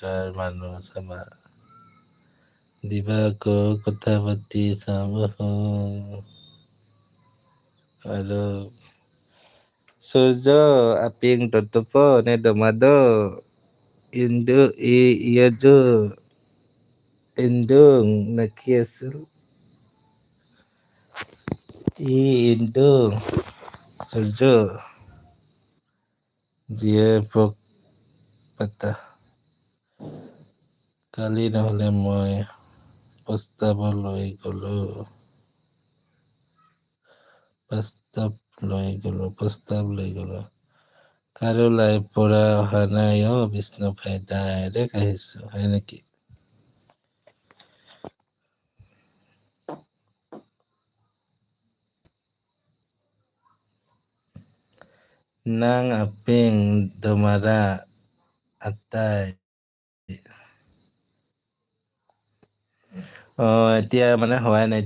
কাৰ মানুহ চাবা দিবা আকৌ কথা পাতি চাম আৰু Sujo aping tutupo ne domado Indo iya jo indung nakiasul indung Sujo জিয়ে পক পাতা কালি নহ'লে মই প্ৰস্তাৱ লৈ গ'লো কাৰো লাইভ পৰা অহা নাই বিষ্ণু ভাই ডাইৰেক্ট আহিছো হয় নেকি nang aping domara atay এতিয়া মানে হোৱাই নাই